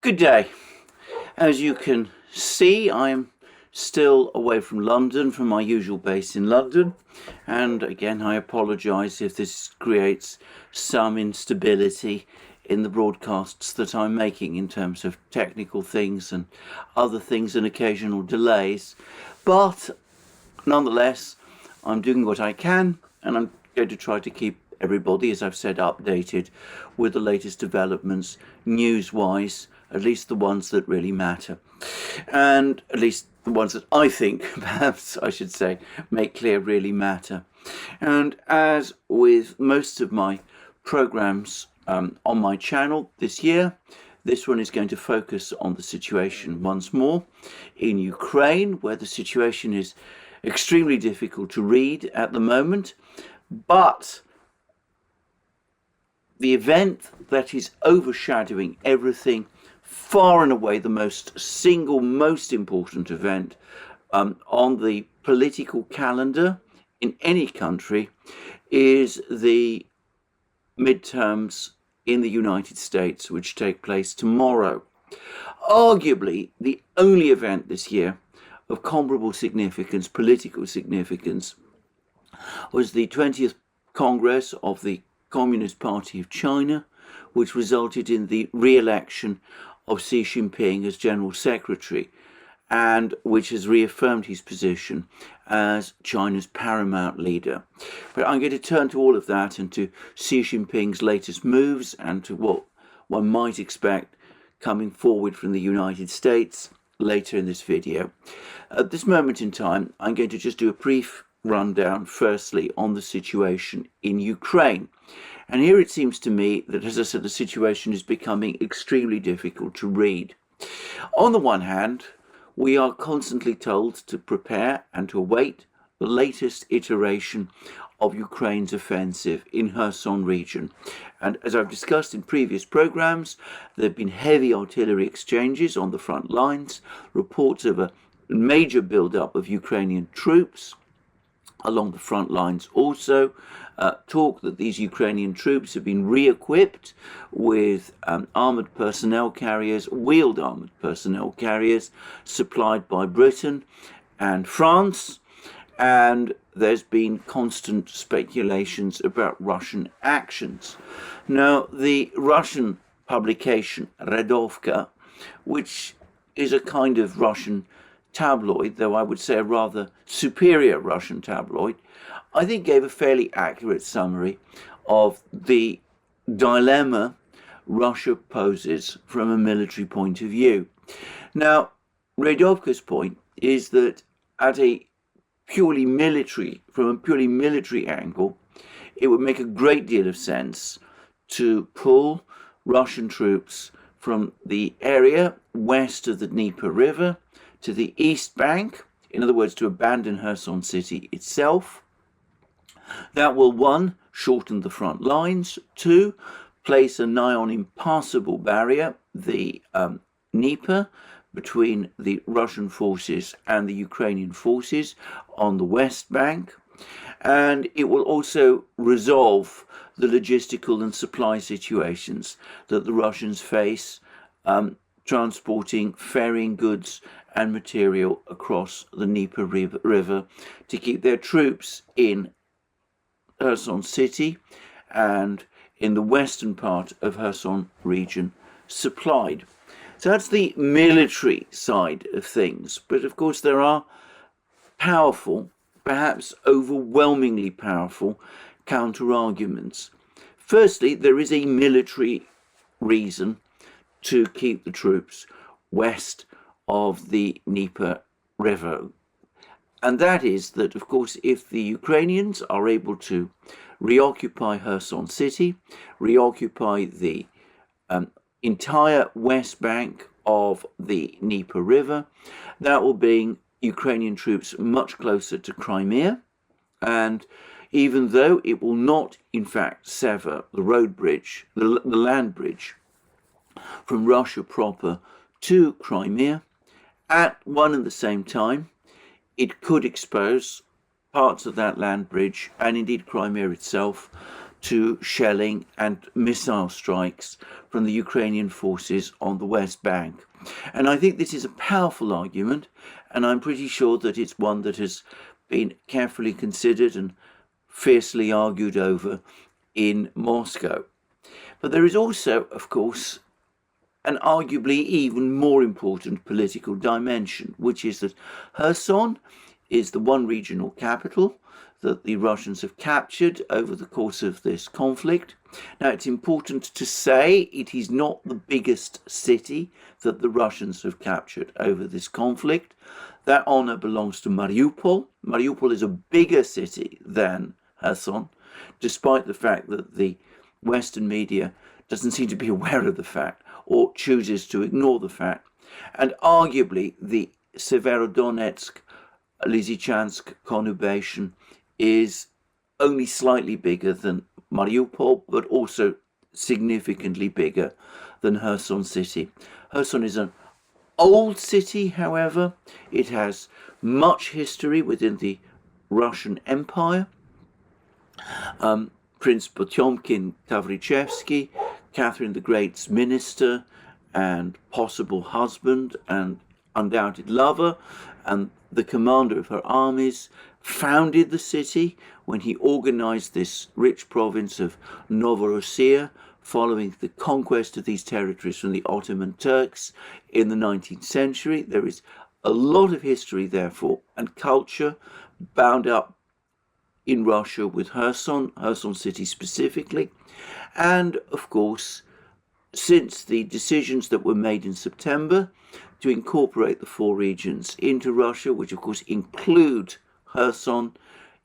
Good day. As you can see, I'm still away from London, from my usual base in London. And again, I apologise if this creates some instability in the broadcasts that I'm making in terms of technical things and other things and occasional delays. But nonetheless, I'm doing what I can, and I'm going to try to keep everybody, as I've said, updated with the latest developments, news-wise, at least the ones that really matter. And at least the ones that I think, perhaps I should say, make clear really matter. And as with most of my programs on my channel this year, this one is going to focus on the situation once more in Ukraine, where the situation is extremely difficult to read at the moment. But the event that is overshadowing everything, far and away the most important event on the political calendar in any country, is the midterms in the United States, which take place tomorrow. Arguably the only event this year of comparable significance, political significance, was the 20th Congress of the Communist Party of China, which resulted in the re-election of Xi Jinping as General Secretary, and which has reaffirmed his position as China's paramount leader. But I'm going to turn to all of that and to Xi Jinping's latest moves and to what one might expect coming forward from the United States later in this video. At this moment in time, I'm going to just do a brief rundown firstly on the situation in Ukraine. And here it seems to me that, as I said, the situation is becoming extremely difficult to read. On the one hand, we are constantly told to prepare and to await the latest iteration of Ukraine's offensive in Kherson region. And as I've discussed in previous programs, there have been heavy artillery exchanges on the front lines, reports of a major build-up of Ukrainian troops along the front lines also, talk that these Ukrainian troops have been re-equipped with armoured personnel carriers, wheeled armoured personnel carriers supplied by Britain and France, and there's been constant speculations about Russian actions. Now, the Russian publication Redovka, which is a kind of Russian tabloid, though I would say a rather superior Russian tabloid, I think gave a fairly accurate summary of the dilemma Russia poses from a military point of view. Now, Redovka's point is that from a purely military angle, it would make a great deal of sense to pull Russian troops from the area west of the Dnieper River to the east bank, in other words, to abandon Kherson city itself. That will, one, shorten the front lines, two, place a nigh on impassable barrier, the Dnieper, between the Russian forces and the Ukrainian forces on the west bank, and it will also resolve the logistical and supply situations that the Russians face transporting, ferrying goods and material across the Dnieper River to keep their troops in Kherson city and in the western part of Kherson region supplied. So that's the military side of things. But of course there are powerful, perhaps overwhelmingly powerful, counter-arguments. Firstly, there is a military reason to keep the troops west of the Dnieper River. And that is that, of course, if the Ukrainians are able to reoccupy Kherson city, reoccupy the entire west bank of the Dnieper River, that will bring Ukrainian troops much closer to Crimea. And even though it will not, in fact, sever the road bridge, the land bridge, from Russia proper to Crimea, at one and the same time, it could expose parts of that land bridge, and indeed Crimea itself, to shelling and missile strikes from the Ukrainian forces on the West Bank. And I think this is a powerful argument, and I'm pretty sure that it's one that has been carefully considered and fiercely argued over in Moscow. But there is also, of course, an arguably even more important political dimension, which is that Kherson is the one regional capital that the Russians have captured over the course of this conflict. Now, it's important to say it is not the biggest city that the Russians have captured over this conflict. That honor belongs to Mariupol. Mariupol is a bigger city than Kherson, despite the fact that the Western media doesn't seem to be aware of the fact or chooses to ignore the fact. And arguably, the Severodonetsk-Lysychansk conurbation is only slightly bigger than Mariupol, but also significantly bigger than Kherson city. Kherson is an old city, however. It has much history within the Russian Empire. Prince Potemkin Tavrichevsky, Catherine the Great's minister and possible husband and undoubted lover, and the commander of her armies, founded the city when he organized this rich province of Novorossiya following the conquest of these territories from the Ottoman Turks in the 19th century. There is a lot of history, therefore, and culture bound up in Russia with Kherson city specifically. And, of course, since the decisions that were made in September to incorporate the four regions into Russia, which of course include Kherson,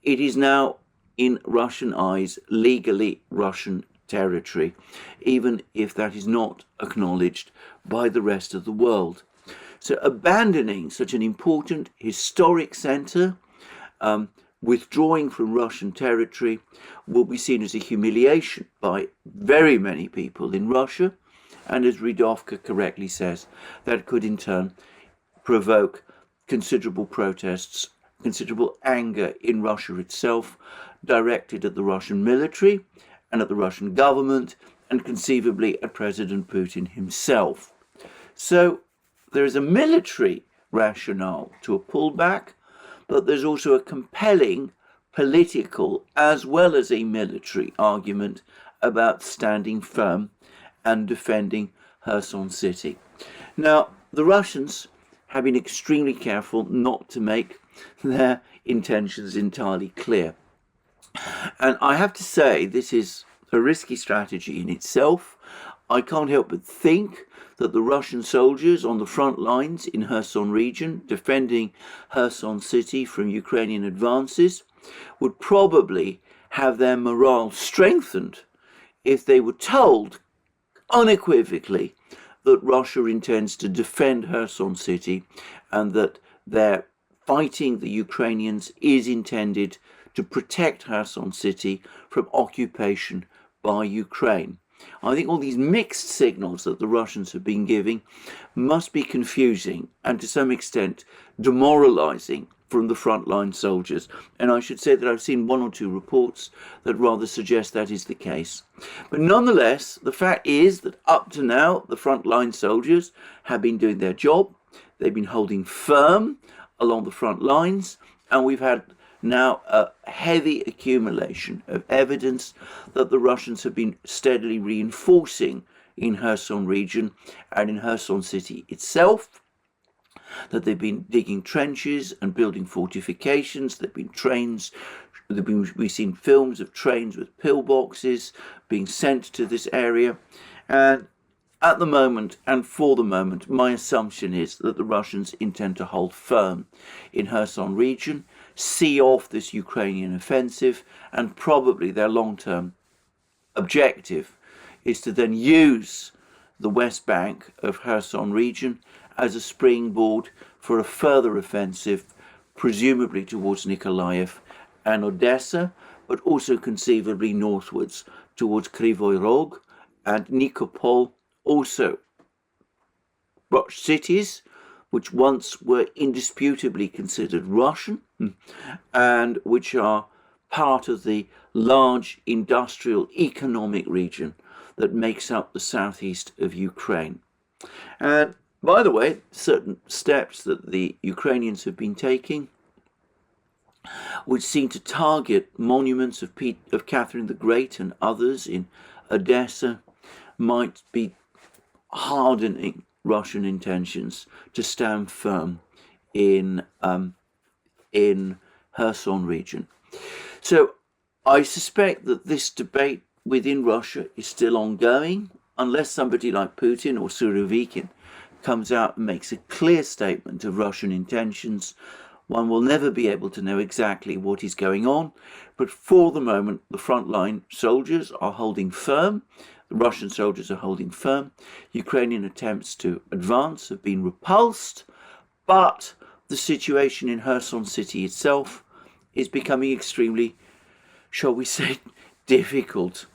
it is now, in Russian eyes, legally Russian territory, even if that is not acknowledged by the rest of the world. So abandoning such an important historic center, withdrawing from Russian territory, will be seen as a humiliation by very many people in Russia, and as Rydovka correctly says, that could in turn provoke considerable protests, considerable anger in Russia itself, directed at the Russian military and at the Russian government, and conceivably at President Putin himself. So there is a military rationale to a pullback, but there's also a compelling political as well as a military argument about standing firm and defending Kherson city. Now, the Russians have been extremely careful not to make their intentions entirely clear. And I have to say, this is a risky strategy in itself. I can't help but think that the Russian soldiers on the front lines in Kherson region, defending Kherson city from Ukrainian advances, would probably have their morale strengthened if they were told unequivocally that Russia intends to defend Kherson city and that their fighting the Ukrainians is intended to protect Kherson city from occupation by Ukraine. I think all these mixed signals that the Russians have been giving must be confusing and to some extent demoralizing from the frontline soldiers. And I should say that I've seen one or two reports that rather suggest that is the case. But nonetheless, the fact is that up to now, the frontline soldiers have been doing their job. They've been holding firm along the front lines, and we've had now a heavy accumulation of evidence that the Russians have been steadily reinforcing in Kherson region and in Kherson city itself, that they've been digging trenches and building fortifications. There've been trains, we've seen films of trains with pillboxes being sent to this area. And at the moment, and for the moment, my assumption is that the Russians intend to hold firm in Kherson region, see off this Ukrainian offensive, and probably their long-term objective is to then use the West Bank of Kherson region as a springboard for a further offensive, presumably towards Nikolaev and Odessa, but also conceivably northwards towards Kryvyi Rog and Nikopol, also cities which once were indisputably considered Russian and which are part of the large industrial economic region that makes up the southeast of Ukraine. And by the way, certain steps that the Ukrainians have been taking, which seem to target monuments of Catherine the Great and others in Odessa, might be hardening Russian intentions to stand firm in Kherson region. So I suspect that this debate within Russia is still ongoing, unless somebody like Putin or Surovikin comes out and makes a clear statement of Russian intentions. One will never be able to know exactly what is going on, but for the moment, the frontline soldiers are holding firm. The Russian soldiers are holding firm. Ukrainian attempts to advance have been repulsed, but the situation in Kherson city itself is becoming extremely, shall we say, difficult.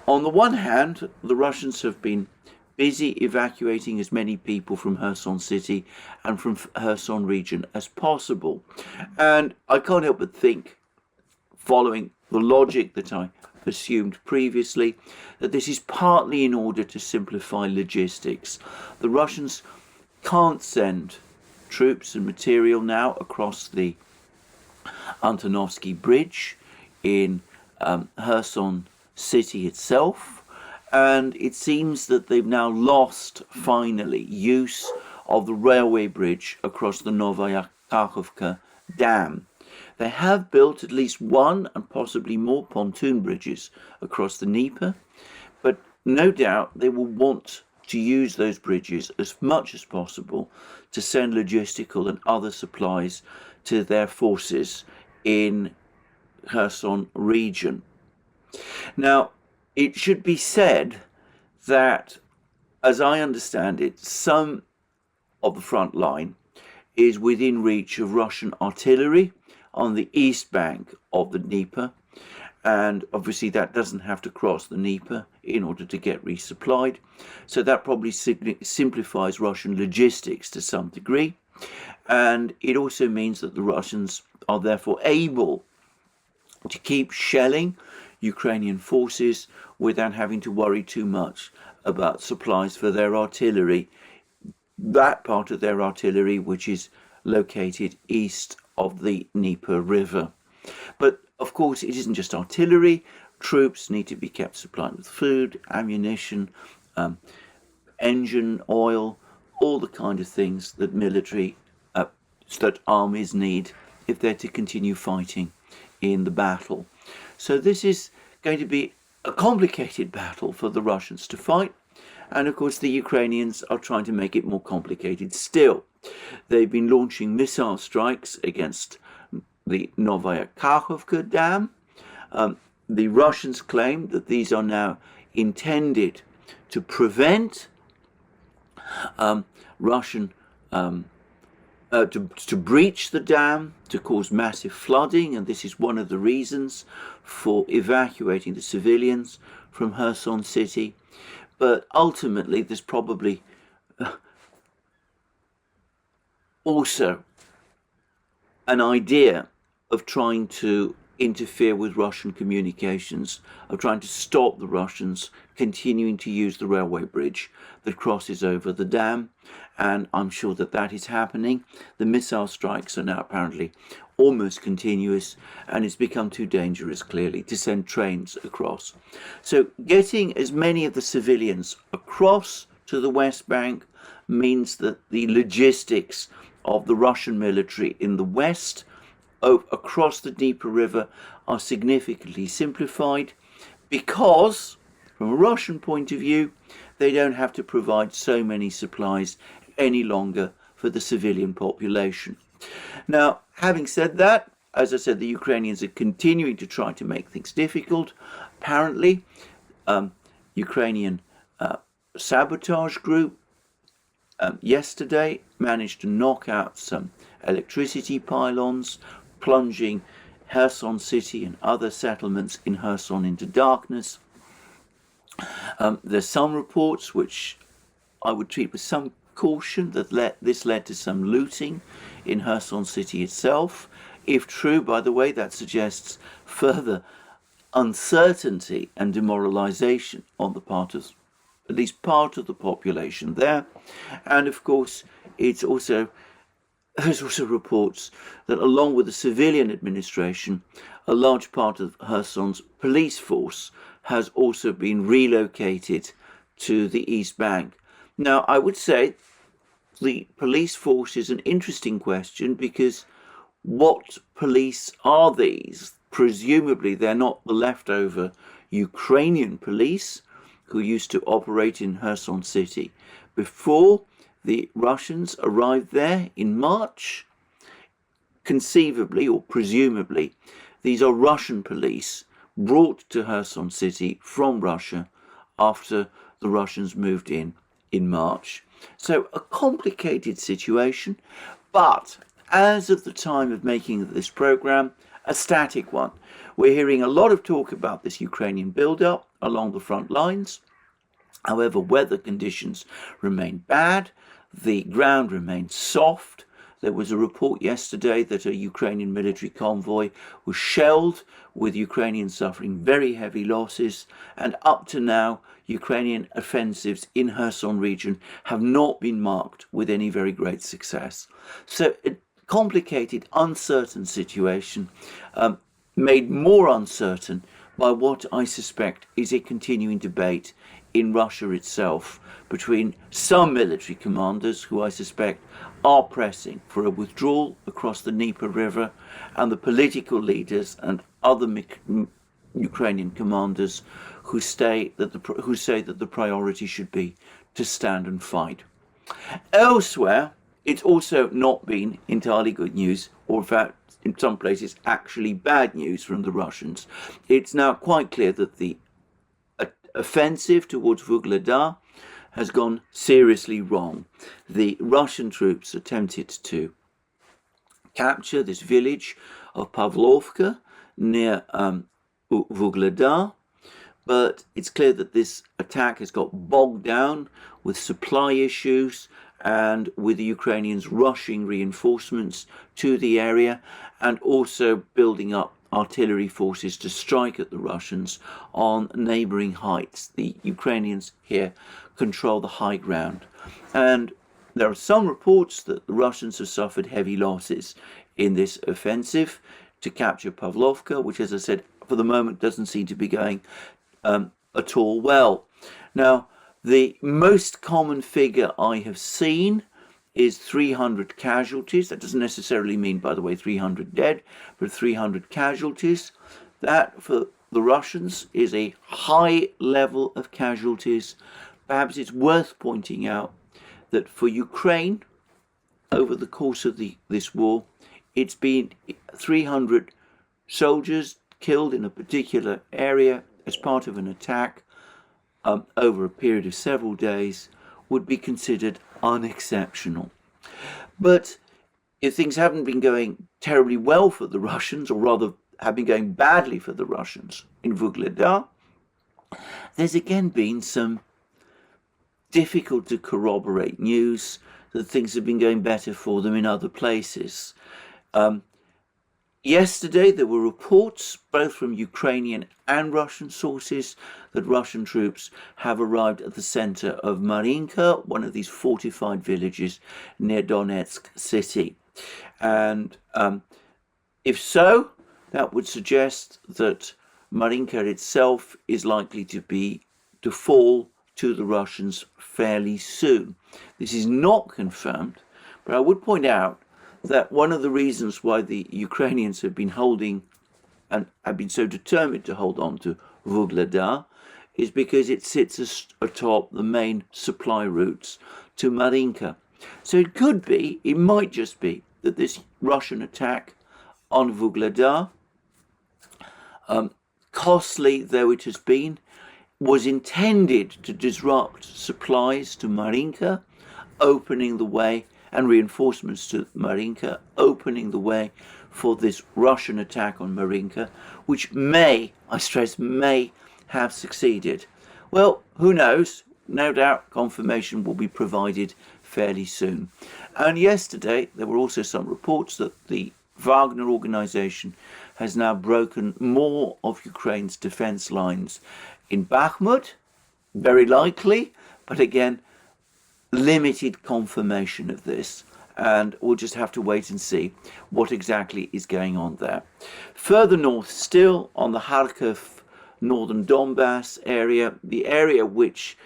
On the one hand, the Russians have been busy evacuating as many people from Kherson city and from Kherson region as possible. And I can't help but think, following the logic that I assumed previously, that this is partly in order to simplify logistics. The Russians can't send troops and material now across the Antonovsky Bridge in Kherson city itself, and it seems that they've now lost, finally, use of the railway bridge across the Novaya Kakhovka Dam. They have built at least one and possibly more pontoon bridges across the Dnieper, but no doubt they will want to use those bridges as much as possible to send logistical and other supplies to their forces in Kherson region. Now, it should be said that, as I understand it, some of the front line is within reach of Russian artillery on the east bank of the Dnieper, and obviously that doesn't have to cross the Dnieper in order to get resupplied. So that probably simplifies Russian logistics to some degree, and it also means that the Russians are therefore able to keep shelling Ukrainian forces without having to worry too much about supplies for their artillery, that part of their artillery which is located east of the Dnieper River. But of course it isn't just artillery. Troops need to be kept supplied with food, ammunition, engine oil, all the kind of things that that armies need if they're to continue fighting in the battle. So this is going to be a complicated battle for the Russians to fight, and of course the Ukrainians are trying to make it more complicated still. They've been launching missile strikes against the Novaya Kakhovka Dam. The Russians claim that these are now intended to prevent to breach the dam, to cause massive flooding, and this is one of the reasons for evacuating the civilians from Kherson city. But ultimately there's probably also an idea of trying to interfere with Russian communications, of trying to stop the Russians continuing to use the railway bridge that crosses over the dam, and I'm sure that that is happening. The missile strikes are now apparently almost continuous, and it's become too dangerous, clearly, to send trains across. So getting as many of the civilians across to the West Bank means that the logistics of the Russian military in the west across the Dnieper River are significantly simplified, because from a Russian point of view they don't have to provide so many supplies any longer for the civilian population. Now, having said that, as I said, the Ukrainians are continuing to try to make things difficult. Apparently, Ukrainian sabotage group yesterday managed to knock out some electricity pylons, plunging Kherson city and other settlements in Kherson into darkness. There's some reports which I would treat with some caution that this led to some looting in Kherson city itself. If true, by the way, that suggests further uncertainty and demoralization on the part of at least part of the population there. And of course, there's also reports that along with the civilian administration, a large part of Kherson's police force has also been relocated to the East Bank. Now, I would say the police force is an interesting question, because what police are these? Presumably they're not the leftover Ukrainian police who used to operate in Kherson city before the Russians arrived there in March. Conceivably or presumably, these are Russian police brought to Kherson city from Russia after the Russians moved in March. So a complicated situation, but as of the time of making this program, a static one. We're hearing a lot of talk about this Ukrainian build-up along the front lines. However, weather conditions remain bad. The ground remains soft. There was a report yesterday that a Ukrainian military convoy was shelled, with Ukrainians suffering very heavy losses. And up to now, Ukrainian offensives in Kherson region have not been marked with any very great success. So a complicated, uncertain situation, made more uncertain by what I suspect is a continuing debate in Russia itself between some military commanders who I suspect are pressing for a withdrawal across the Dnieper River, and the political leaders and other Ukrainian commanders who say that the priority should be to stand and fight. Elsewhere, it's also not been entirely good news, or in fact, in some places, actually bad news from the Russians. It's now quite clear that the offensive towards Vuhledar has gone seriously wrong. The Russian troops attempted to capture this village of Pavlivka near Vuhledar, but it's clear that this attack has got bogged down with supply issues and with the Ukrainians rushing reinforcements to the area and also building up artillery forces to strike at the Russians on neighboring heights. The Ukrainians here control the high ground. And there are some reports that the Russians have suffered heavy losses in this offensive to capture Pavlivka, which, as I said, for the moment doesn't seem to be going at all well. Now, the most common figure I have seen is 300 casualties. That doesn't necessarily mean, by the way, 300 dead, but 300 casualties. That, for the Russians, is a high level of casualties. Perhaps it's worth pointing out that for Ukraine, over the course of this war, it's been 300 soldiers killed in a particular area as part of an attack over a period of several days would be considered unexceptional. But if things haven't been going terribly well for the Russians, or rather have been going badly for the Russians in Vuhledar, there's again been some difficult to corroborate news that things have been going better for them in other places. Yesterday, there were reports, both from Ukrainian and Russian sources, that Russian troops have arrived at the center of Marinka, one of these fortified villages near Donetsk city. And if so, that would suggest that Marinka itself is likely to fall to the Russians fairly soon. This is not confirmed, but I would point out that one of the reasons why the Ukrainians have been holding and have been so determined to hold on to Vuhledar is because it sits atop the main supply routes to Marinka. So it might just be that this Russian attack on Vuhledar, costly though it has been, was intended to disrupt supplies to Marinka, opening the way, and reinforcements to Marinka, opening the way for this Russian attack on Marinka, which may, I stress, may have succeeded. Well, who knows? No doubt confirmation will be provided fairly soon. And yesterday, there were also some reports that the Wagner organization has now broken more of Ukraine's defense lines in Bakhmut, very likely, but again, limited confirmation of this. And we'll just have to wait and see what exactly is going on there. Further north still, on the Kharkiv, northern Donbass area, the area which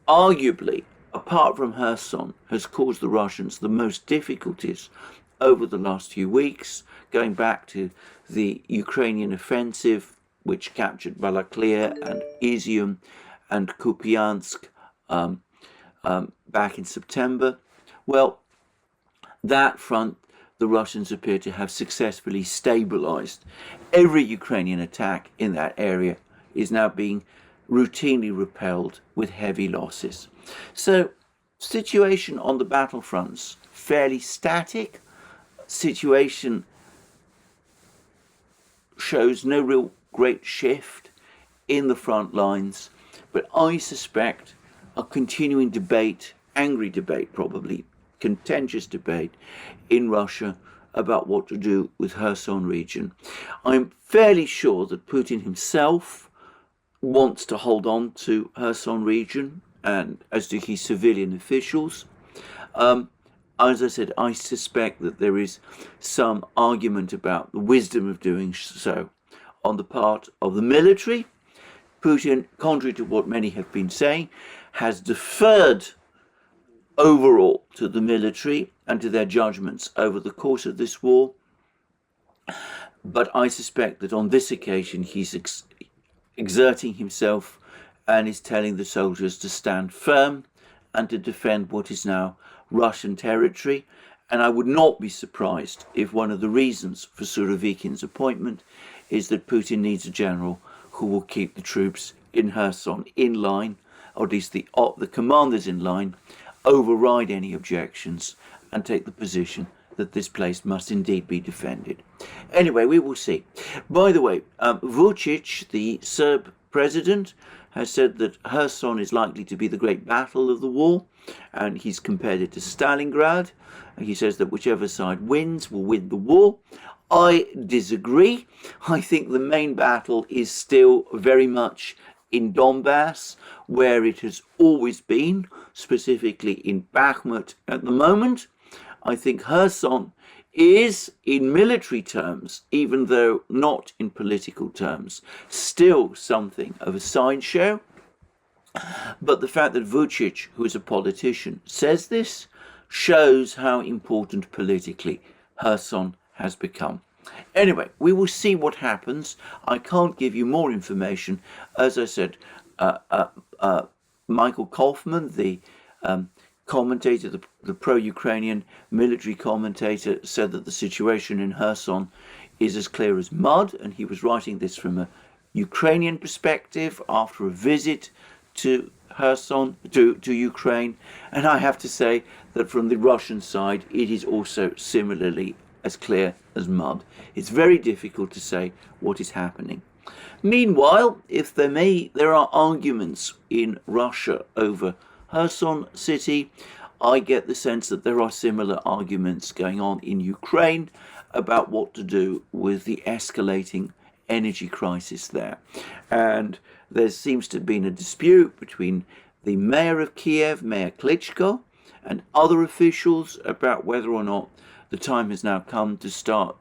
arguably, apart from Kherson, has caused the Russians the most difficulties over the last few weeks, going back to the Ukrainian offensive, which captured Balaklia and Izium and Kupiansk back in September. Well, that front, the Russians appear to have successfully stabilized. Every Ukrainian attack in that area is now being routinely repelled with heavy losses. So, situation on the battlefronts, fairly static. Situation shows no real great shift in the front lines, but I suspect a continuing debate, angry debate probably, contentious debate in Russia about what to do with Kherson region. I'm fairly sure that Putin himself wants to hold on to Kherson region, and as do his civilian officials. As I said, I suspect that there is some argument about the wisdom of doing so on the part of the military. Putin, contrary to what many have been saying, has deferred overall to the military and to their judgments over the course of this war. But I suspect that on this occasion he's exerting himself and is telling the soldiers to stand firm and to defend what is now Russian territory. And I would not be surprised if one of the reasons for Surovikin's appointment is that Putin needs a general who will keep the troops in Kherson in line, or at least the commanders in line, override any objections and take the position that this place must indeed be defended. Anyway, we will see. By the way, Vučić, the Serb president, has said that Kherson is likely to be the great battle of the war, and he's compared it to Stalingrad. He says that whichever side wins will win the war. I disagree. I think the main battle is still very much in Donbass, where it has always been, specifically in Bakhmut at the moment. I think Kherson is, in military terms, even though not in political terms, still something of a sideshow. But the fact that Vučić, who is a politician, says this shows how important politically Kherson has become. Anyway, we will see what happens. I can't give you more information. As I said, Michael Kaufman, the commentator, the pro-Ukrainian military commentator, said that the situation in Kherson is as clear as mud, and he was writing this from a Ukrainian perspective after a visit to Kherson, to Ukraine. And I have to say that from the Russian side, it is also similarly as clear as mud. It's very difficult to say what is happening. Meanwhile, if there are arguments in Russia over Kherson city, I get the sense that there are similar arguments going on in Ukraine about what to do with the escalating energy crisis there. And there seems to have been a dispute between the mayor of Kiev, Mayor Klitschko, and other officials about whether or not the time has now come to start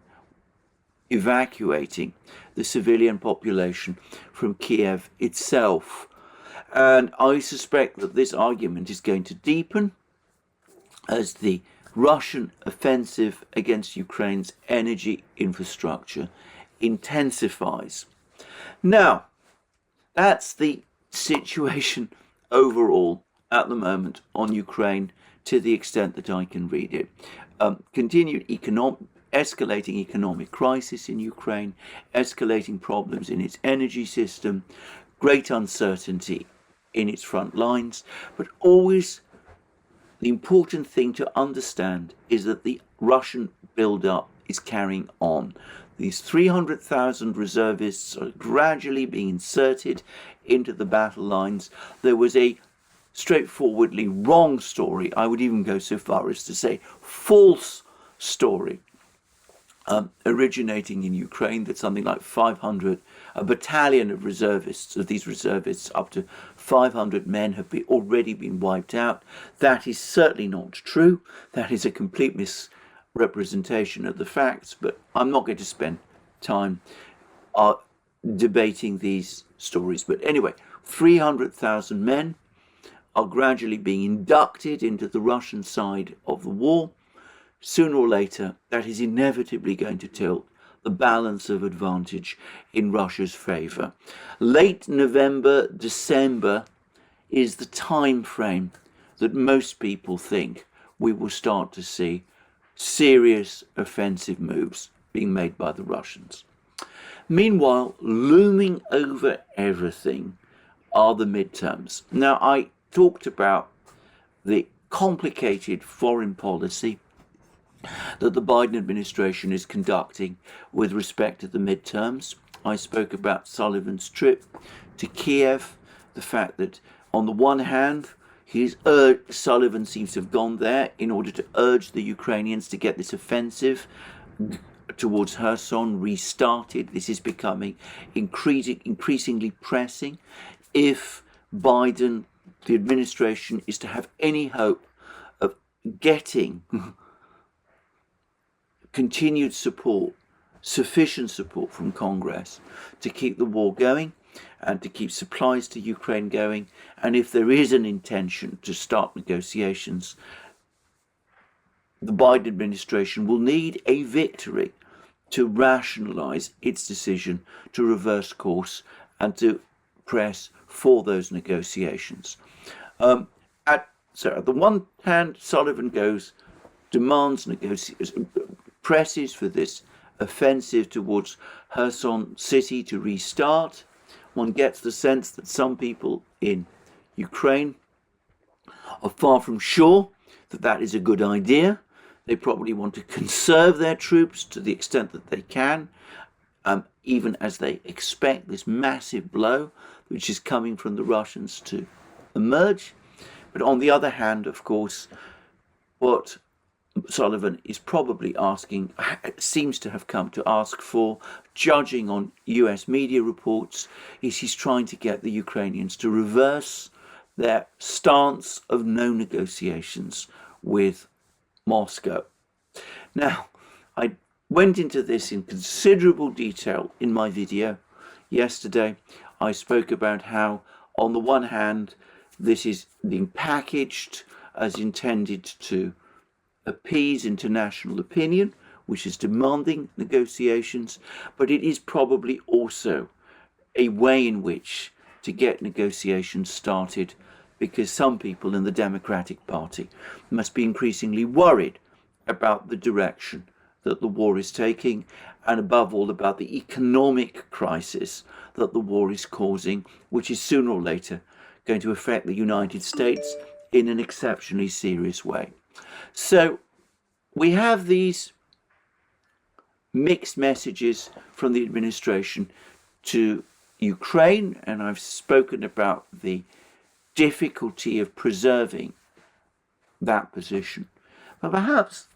evacuating the civilian population from Kiev itself. And I suspect that this argument is going to deepen as the Russian offensive against Ukraine's energy infrastructure intensifies. Now, that's the situation overall at the moment on Ukraine, to the extent that I can read it. Continued escalating economic crisis in Ukraine, escalating problems in its energy system, great uncertainty in its front lines, but always the important thing to understand is that the Russian build-up is carrying on. These 300,000 reservists are gradually being inserted into the battle lines. There was a straightforwardly wrong story, I would even go so far as to say false story, originating in Ukraine, that something like 500, a battalion of reservists, of these reservists, up to 500 men have already been wiped out. That is certainly not true. That is a complete misrepresentation of the facts, but I'm not going to spend time debating these stories. But anyway, 300,000 men are gradually being inducted into the Russian side of the war. Sooner or later, that is inevitably going to tilt the balance of advantage in Russia's favor. Late November, December is the time frame that most people think we will start to see serious offensive moves being made by the Russians. Meanwhile, looming over everything are the midterms. Now, I talked about the complicated foreign policy that the Biden administration is conducting with respect to the midterms. I spoke about Sullivan's trip to Kiev, the fact that on the one hand, Sullivan seems to have gone there in order to urge the Ukrainians to get this offensive towards Kherson restarted. This is becoming increasingly pressing. If Biden, the administration, is to have any hope of getting continued support, sufficient support from Congress to keep the war going and to keep supplies to Ukraine going, and if there is an intention to start negotiations, the Biden administration will need a victory to rationalize its decision to reverse course and to press for those negotiations. So at the one hand, Sullivan demands negotiations, presses for this offensive towards Kherson city to restart. One gets the sense that some people in Ukraine are far from sure that that is a good idea. They probably want to conserve their troops to the extent that they can, even as they expect this massive blow which is coming from the Russians to emerge. But on the other hand, of course, what Sullivan is probably asking, seems to have come to ask for, judging on US media reports, is he's trying to get the Ukrainians to reverse their stance of no negotiations with Moscow. Now, I went into this in considerable detail in my video yesterday. I spoke about how, on the one hand, this is being packaged as intended to appease international opinion, which is demanding negotiations, but it is probably also a way in which to get negotiations started, because some people in the Democratic Party must be increasingly worried about the direction that the war is taking, and above all about the economic crisis that the war is causing, which is sooner or later going to affect the United States in an exceptionally serious way. So we have these mixed messages from the administration to Ukraine, and I've spoken about the difficulty of preserving that position. But perhaps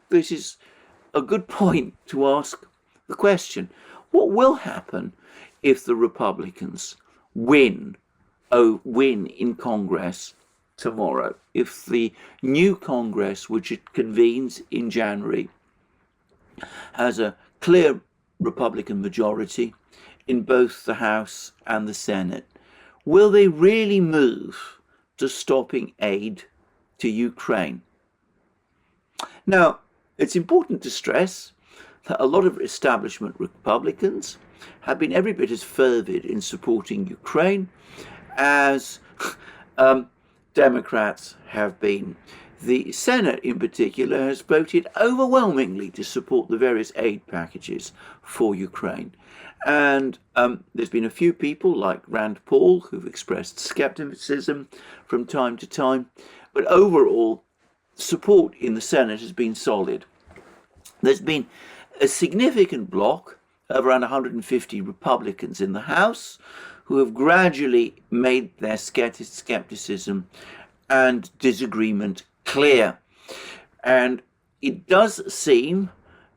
this is a good point to ask the question, what will happen if the Republicans win in Congress tomorrow, if the new Congress, which it convenes in January, has a clear Republican majority in both the House and the Senate? Will they really move to stopping aid to Ukraine? Now, it's important to stress that a lot of establishment Republicans have been every bit as fervid in supporting Ukraine as Democrats have been. The Senate in particular has voted overwhelmingly to support the various aid packages for Ukraine. And there's been a few people like Rand Paul who've expressed skepticism from time to time, but overall support in the Senate has been solid. There's been a significant bloc of around 150 Republicans in the House who have gradually made their skepticism and disagreement clear. And it does seem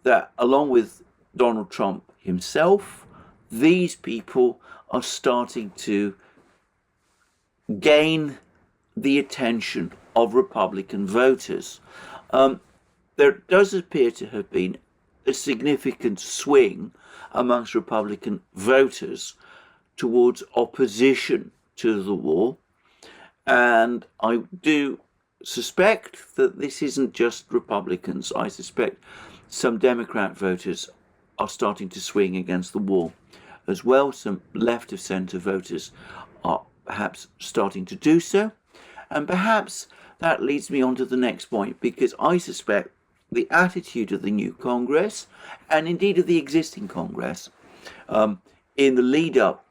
that along with Donald Trump himself, these people are starting to gain the attention of Republican voters. There does appear to have been a significant swing amongst Republican voters towards opposition to the war. And I do suspect that this isn't just Republicans. I suspect some Democrat voters are starting to swing against the war as well. Some left of centre voters are perhaps starting to do so. And perhaps that leads me on to the next point, because I suspect the attitude of the new Congress, and indeed of the existing Congress, in the lead up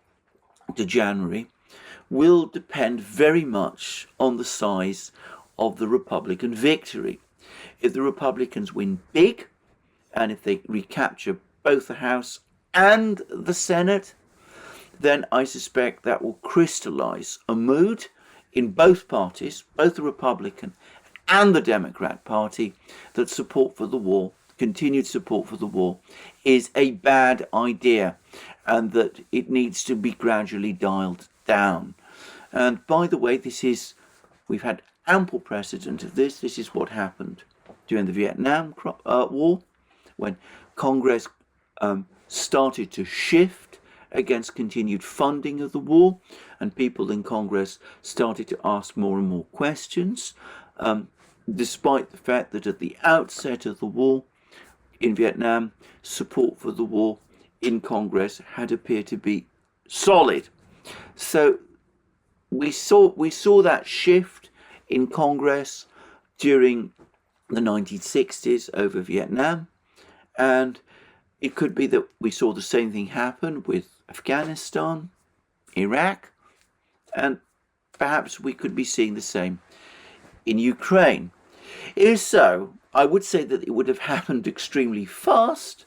to January, will depend very much on the size of the Republican victory. If the Republicans win big, and if they recapture both the House and the Senate, then I suspect that will crystallize a mood in both parties, both the Republican and the Democrat Party, that support for the war, continued support for the war, is a bad idea, and that it needs to be gradually dialed down. And by the way, we've had ample precedent of this. This is what happened during the Vietnam War, when Congress started to shift against continued funding of the war, and people in Congress started to ask more and more questions, despite the fact that at the outset of the war in Vietnam, support for the war in Congress had appeared to be solid. So we saw that shift in Congress during the 1960s over Vietnam, and it could be that we saw the same thing happen with Afghanistan, Iraq, and perhaps we could be seeing the same in Ukraine. If so, I would say that it would have happened extremely fast.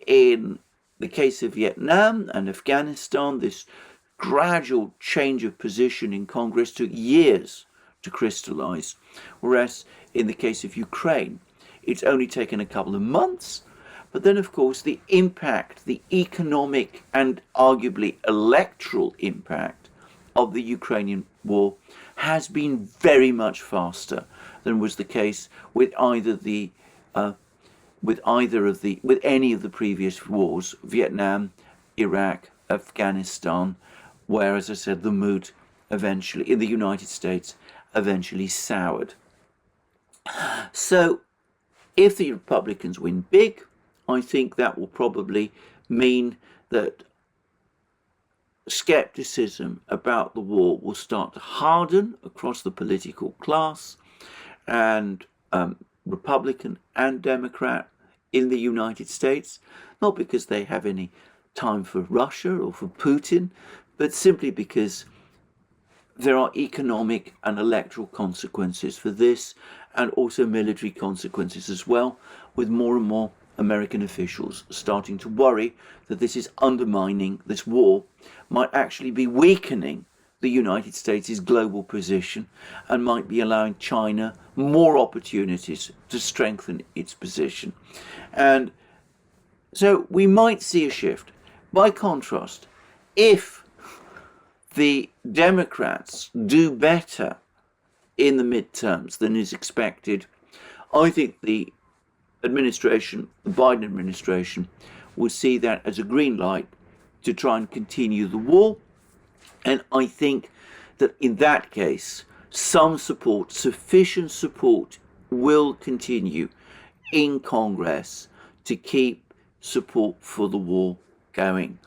In the case of Vietnam and Afghanistan, this gradual change of position in Congress took years to crystallize, whereas in the case of Ukraine, it's only taken a couple of months. But then, of course, the impact, the economic and arguably electoral impact of the Ukrainian war has been very much faster than was the case with any of the previous wars, Vietnam, Iraq, Afghanistan, where, as I said, the mood eventually in the United States eventually soured. So if the Republicans win big, I think that will probably mean that skepticism about the war will start to harden across the political class, and Republican and Democrat in the United States, not because they have any time for Russia or for Putin, but simply because there are economic and electoral consequences for this, and also military consequences as well, with more and more American officials starting to worry that this war might actually be weakening the United States' global position and might be allowing China more opportunities to strengthen its position. And so we might see a shift. By contrast, if the Democrats do better in the midterms than is expected, I think the Biden administration, will see that as a green light to try and continue the war. And I think that in that case, sufficient support will continue in Congress to keep support for the war going.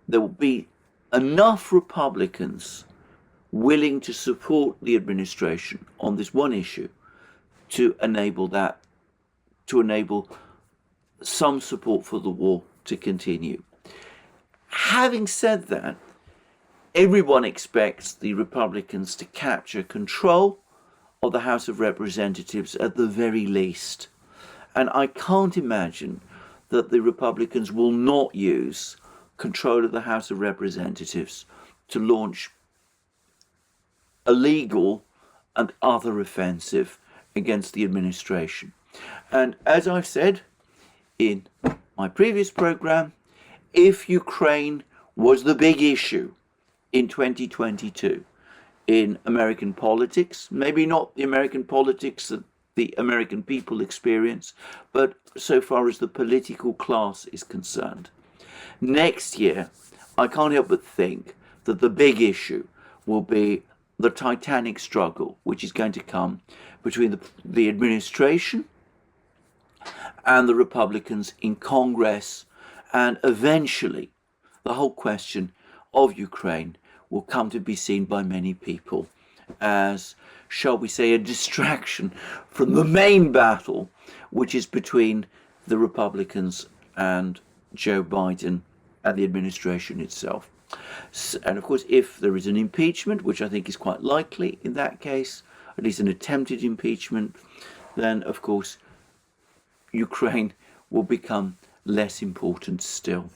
There will be enough Republicans willing to support the administration on this one issue to enable some support for the war to continue. Having said that, everyone expects the Republicans to capture control of the House of Representatives at the very least. And I can't imagine that the Republicans will not use control of the House of Representatives to launch a legal and other offensive against the administration. And as I've said, in my previous program, if Ukraine was the big issue in 2022 in American politics, maybe not the American politics that the American people experience, but so far as the political class is concerned. Next year, I can't help but think that the big issue will be the titanic struggle, which is going to come between the administration and the Republicans in Congress, and eventually the whole question of Ukraine will come to be seen by many people as, shall we say, a distraction from the main battle, which is between the Republicans and Joe Biden and the administration itself. And of course, if there is an impeachment, which I think is quite likely in that case, at least an attempted impeachment, then of course Ukraine will become less important still.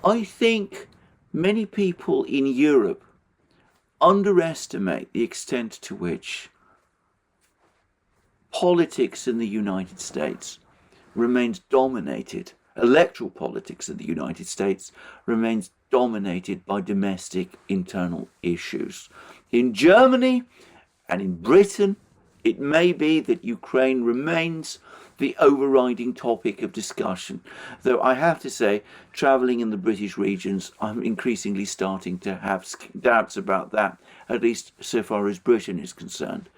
I think many people in Europe underestimate the extent to which politics in the United States remains dominated, electoral politics in the United States remains dominated by domestic internal issues. In Germany and in Britain, it may be that Ukraine remains the overriding topic of discussion, though I have to say, travelling in the British regions, I'm increasingly starting to have doubts about that, at least so far as Britain is concerned.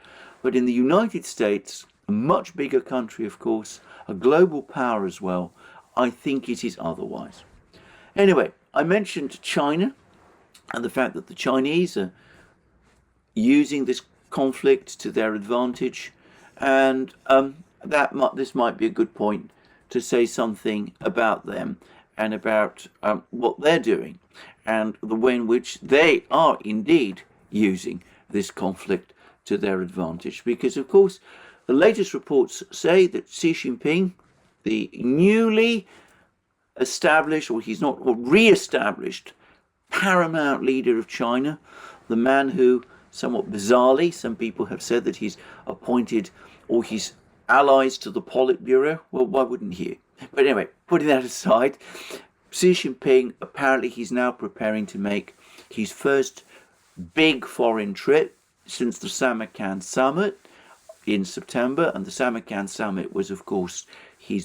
But in the United States, a much bigger country, of course, a global power as well, I think it is otherwise. Anyway, I mentioned China and the fact that the Chinese are using this conflict to their advantage, and this might be a good point to say something about them and about what they're doing and the way in which they are indeed using this conflict to their advantage. Because, of course, the latest reports say that Xi Jinping, the newly established, or he's not, or re-established paramount leader of China, the man who, somewhat bizarrely, some people have said that he's appointed, or he's allies to the Politburo. Well, why wouldn't he? But anyway, putting that aside, Xi Jinping, apparently he's now preparing to make his first big foreign trip since the Samarkand summit in September. And the Samarkand summit was, of course, his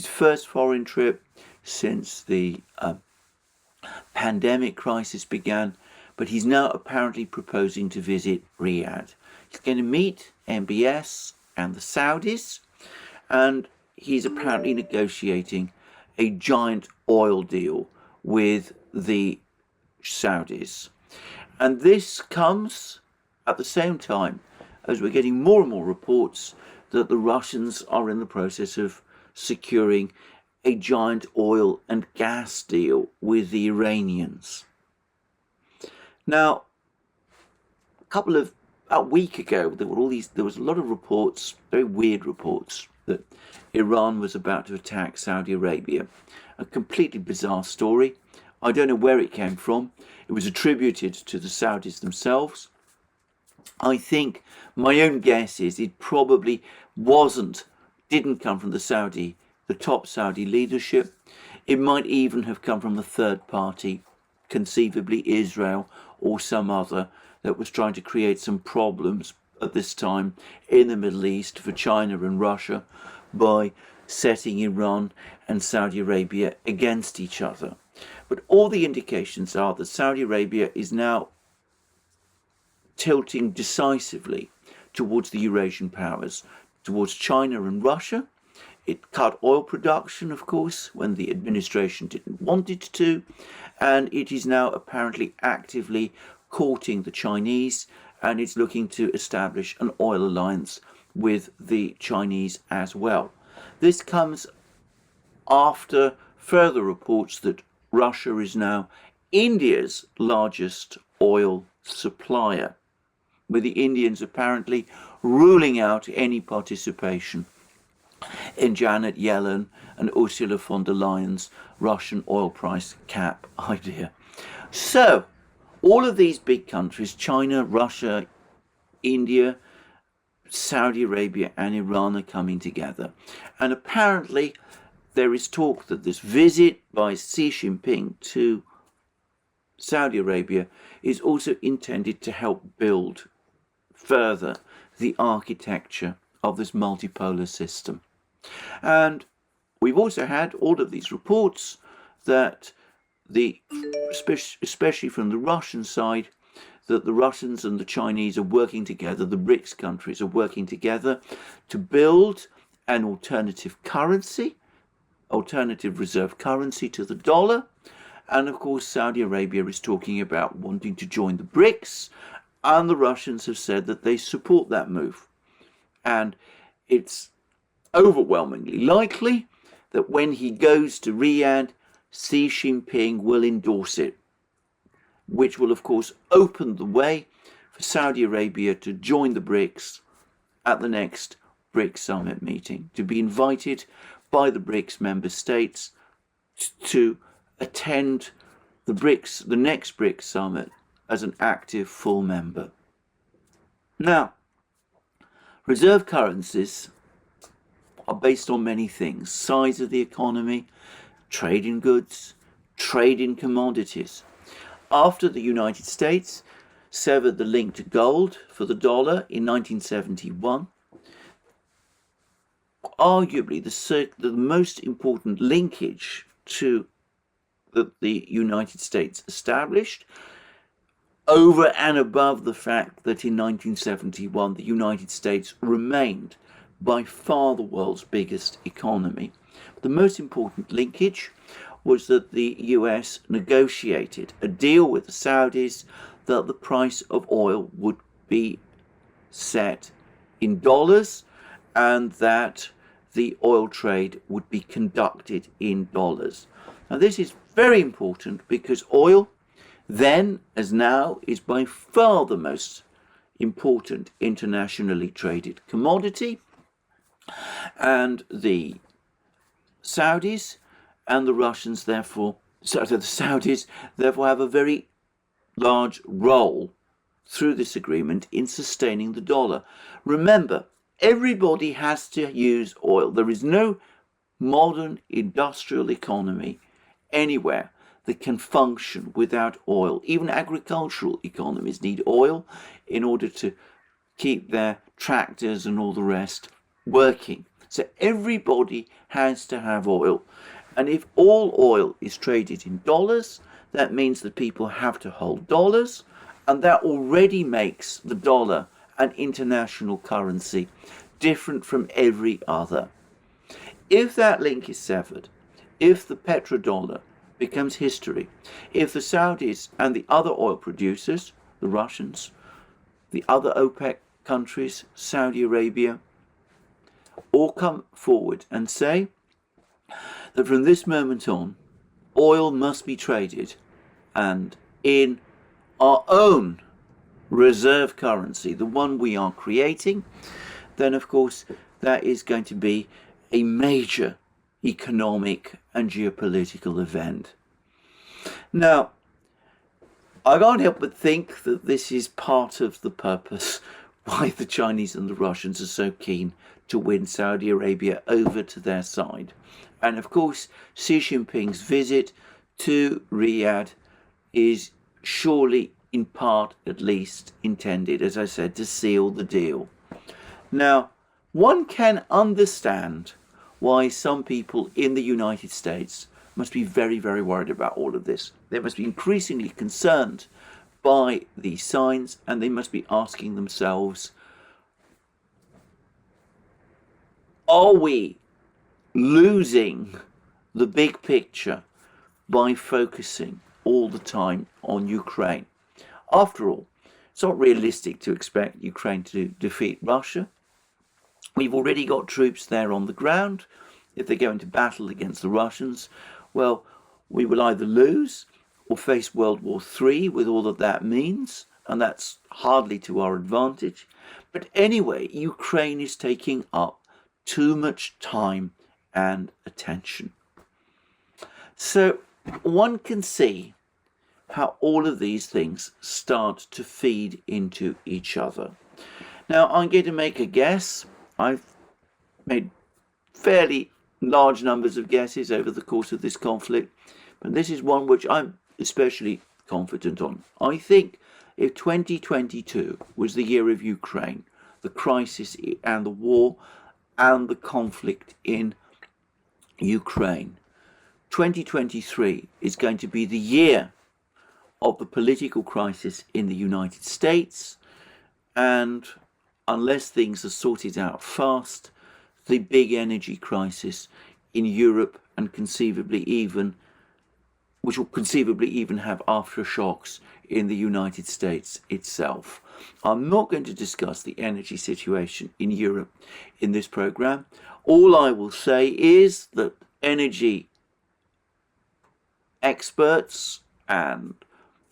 first foreign trip since the pandemic crisis began. But he's now apparently proposing to visit Riyadh. He's going to meet MbS and the Saudis, and he's apparently negotiating a giant oil deal with the Saudis. And this comes at the same time as we're getting more and more reports that the Russians are in the process of securing a giant oil and gas deal with the Iranians. Now, a week ago, there was a lot of reports, very weird reports, that Iran was about to attack Saudi Arabia. A completely bizarre story. I don't know where it came from. It was attributed to the Saudis themselves. I think my own guess is it probably didn't come from the top Saudi leadership. It might even have come from a third party, conceivably Israel or some other, that was trying to create some problems at this time in the Middle East for China and Russia by setting Iran and Saudi Arabia against each other. But all the indications are that Saudi Arabia is now tilting decisively towards the Eurasian powers, towards China and Russia. It cut oil production, of course, when the administration didn't want it to, and it is now apparently actively courting the Chinese, and it's looking to establish an oil alliance with the Chinese as well. This comes after further reports that Russia is now India's largest oil supplier, with the Indians apparently ruling out any participation in Janet Yellen and Ursula von der Leyen's Russian oil price cap idea. So, all of these big countries, China, Russia, India, Saudi Arabia and Iran, are coming together. And apparently there is talk that this visit by Xi Jinping to Saudi Arabia is also intended to help build further the architecture of this multipolar system. And we've also had all of these reports that especially from the Russian side, that the Russians and the Chinese are working together, the BRICS countries are working together to build an alternative currency, alternative reserve currency to the dollar. And of course, Saudi Arabia is talking about wanting to join the BRICS, and the Russians have said that they support that move. And it's overwhelmingly likely that when he goes to Riyadh, Xi Jinping will endorse it, which will of course open the way for Saudi Arabia to join the BRICS at the next BRICS summit meeting, to be invited by the BRICS member states to attend the next BRICS summit as an active full member. Now, reserve currencies are based on many things: size of the economy, trade in goods, trade in commodities. After the United States severed the link to gold for the dollar in 1971, arguably the most important linkage that the United States established, over and above the fact that in 1971 the United States remained by far the world's biggest economy. The most important linkage was that the US negotiated a deal with the Saudis that the price of oil would be set in dollars and that the oil trade would be conducted in dollars. Now, this is very important because oil, then as now, is by far the most important internationally traded commodity, and the Saudis and the Russians the Saudis therefore have a very large role through this agreement in sustaining the dollar. Remember, everybody has to use oil. There is no modern industrial economy anywhere that can function without oil. Even agricultural economies need oil in order to keep their tractors and all the rest working. So everybody has to have oil. And if all oil is traded in dollars, that means that people have to hold dollars, and that already makes the dollar an international currency different from every other. If that link is severed, if the petrodollar becomes history, if the Saudis and the other oil producers, the Russians, the other OPEC countries, Saudi Arabia, all come forward and say that from this moment on, oil must be traded and in our own reserve currency, the one we are creating, then of course that is going to be a major economic and geopolitical event. Now, I can't help but think that this is part of the purpose why the Chinese and the Russians are so keen to win Saudi Arabia over to their side. And of course, Xi Jinping's visit to Riyadh is surely, in part at least, intended, as I said, to seal the deal. Now, one can understand why some people in the United States must be very, very worried about all of this. They must be increasingly concerned by these signs, and they must be asking themselves, are we losing the big picture by focusing all the time on Ukraine? After all, it's not realistic to expect Ukraine to defeat Russia. We've already got troops there on the ground. If they go into battle against the Russians, well, we will either lose or face World War III with all that means, and that's hardly to our advantage. But anyway, Ukraine is taking up too much time and attention. So one can see how all of these things start to feed into each other. Now, I'm going to make a guess. I've made fairly large numbers of guesses over the course of this conflict, but this is one which I'm especially confident on. I think if 2022 was the year of Ukraine, the crisis and the war and the conflict in Ukraine, 2023 is going to be the year of the political crisis in the United States, and unless things are sorted out fast, the big energy crisis in Europe, and which will conceivably even have aftershocks in the United States itself. I'm not going to discuss the energy situation in Europe in this program. All I will say is that energy experts, and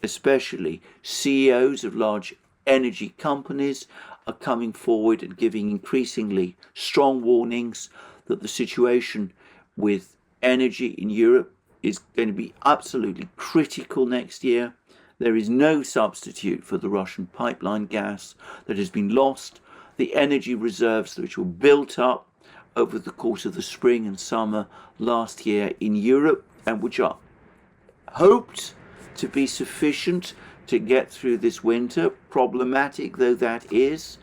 especially CEOs of large energy companies, are coming forward and giving increasingly strong warnings that the situation with energy in Europe is going to be absolutely critical next year. There is no substitute for the Russian pipeline gas that has been lost. The energy reserves which were built up over the course of the spring and summer last year in Europe, and which are hoped to be sufficient to get through this winter, problematic though that is,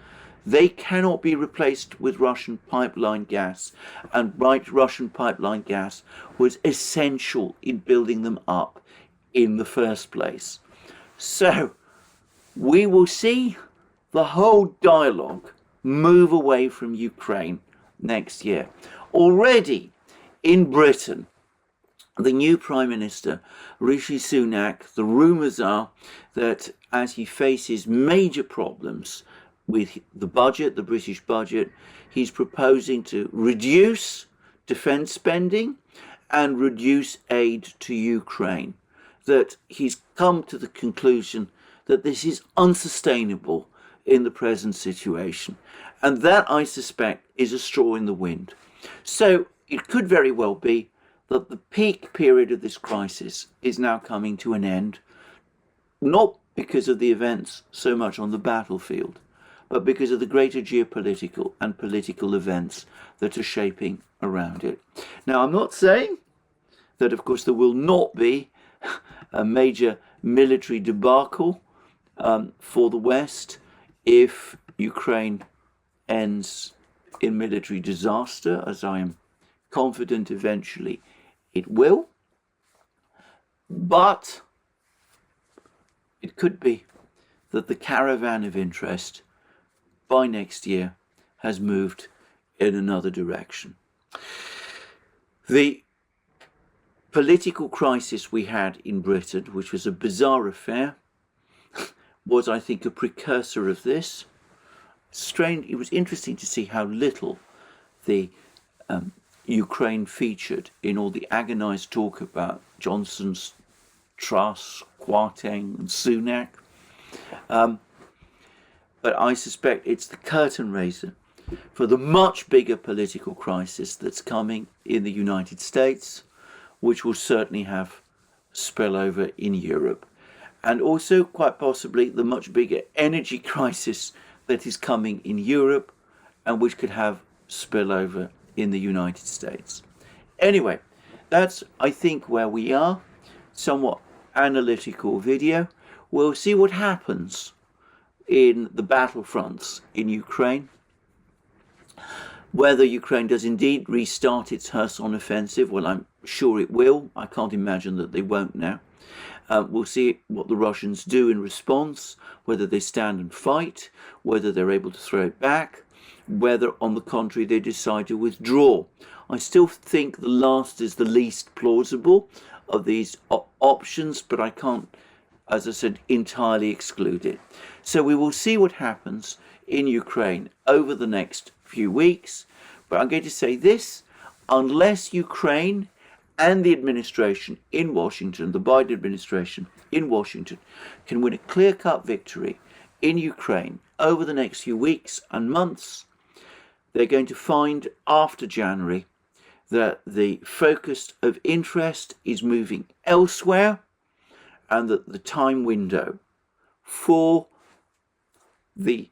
they cannot be replaced with Russian pipeline gas, and Russian pipeline gas was essential in building them up in the first place. So we will see the whole dialogue move away from Ukraine next year. Already in Britain, the new Prime Minister, Rishi Sunak, the rumours are that as he faces major problems with the budget, the British budget, he's proposing to reduce defence spending and reduce aid to Ukraine. That he's come to the conclusion that this is unsustainable in the present situation. And that, I suspect, is a straw in the wind. So it could very well be that the peak period of this crisis is now coming to an end, not because of the events so much on the battlefield, but because of the greater geopolitical and political events that are shaping around it. Now, I'm not saying that, of course, there will not be a major military debacle for the West if Ukraine ends in military disaster, as I am confident eventually it will. But it could be that the caravan of interest by next year has moved in another direction. The political crisis we had in Britain, which was a bizarre affair, was, I think, a precursor of this. Strange. It was interesting to see how little the Ukraine featured in all the agonized talk about Johnson's, Truss, Kwarteng and Sunak. But I suspect it's the curtain raiser for the much bigger political crisis that's coming in the United States, which will certainly have spillover in Europe. And also, quite possibly, the much bigger energy crisis that is coming in Europe and which could have spillover in the United States. Anyway, that's, I think, where we are. Somewhat analytical video. We'll see what happens in the battlefronts in Ukraine. Whether Ukraine does indeed restart its Kherson offensive, well, I'm sure it will. I can't imagine that they won't now. We'll see what the Russians do in response, whether they stand and fight, whether they're able to throw it back, whether, on the contrary, they decide to withdraw. I still think the last is the least plausible of these options, but I can't, as I said, entirely exclude it. So we will see what happens in Ukraine over the next few weeks. But I'm going to say this: unless Ukraine and the administration in Washington, the Biden administration in Washington, can win a clear-cut victory in Ukraine over the next few weeks and months, they're going to find after January that the focus of interest is moving elsewhere, and that the time window for the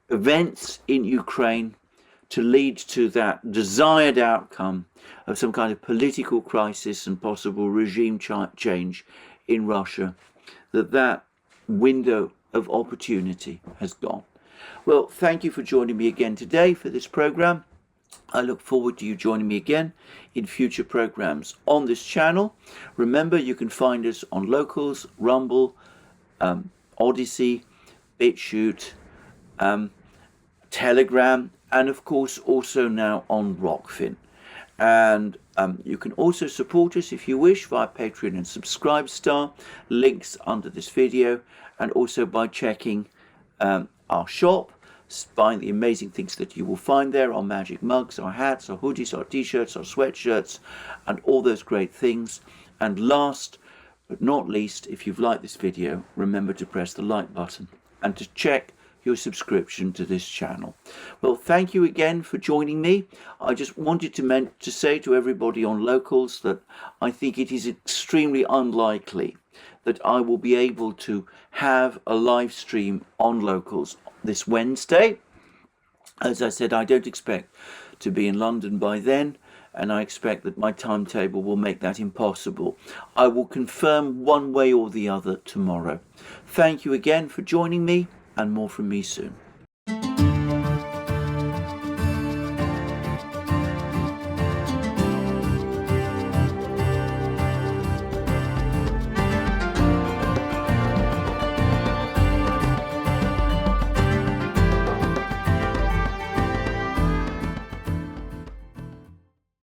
events in Ukraine to lead to that desired outcome of some kind of political crisis and possible regime change in Russia, that window of opportunity has gone. Well, thank you for joining me again today for this program. I look forward to you joining me again in future programs on this channel. Remember, you can find us on Locals, Rumble, ODYSEE, BitChute, Telegram, and of course also now on Rockfin. And you can also support us if you wish via Patreon and Subscribestar, links under this video, and also by checking our shop, buying the amazing things that you will find there, our magic mugs, our hats, our hoodies, our t-shirts, our sweatshirts, and all those great things. And last but not least, if you've liked this video, remember to press the like button and to check your subscription to this channel. Well, thank you again for joining me. I just wanted to say to everybody on Locals that I think it is extremely unlikely that I will be able to have a live stream on Locals this Wednesday. As I said, I don't expect to be in London by then, and I expect that my timetable will make that impossible. I will confirm one way or the other tomorrow. Thank you again for joining me, and more from me soon.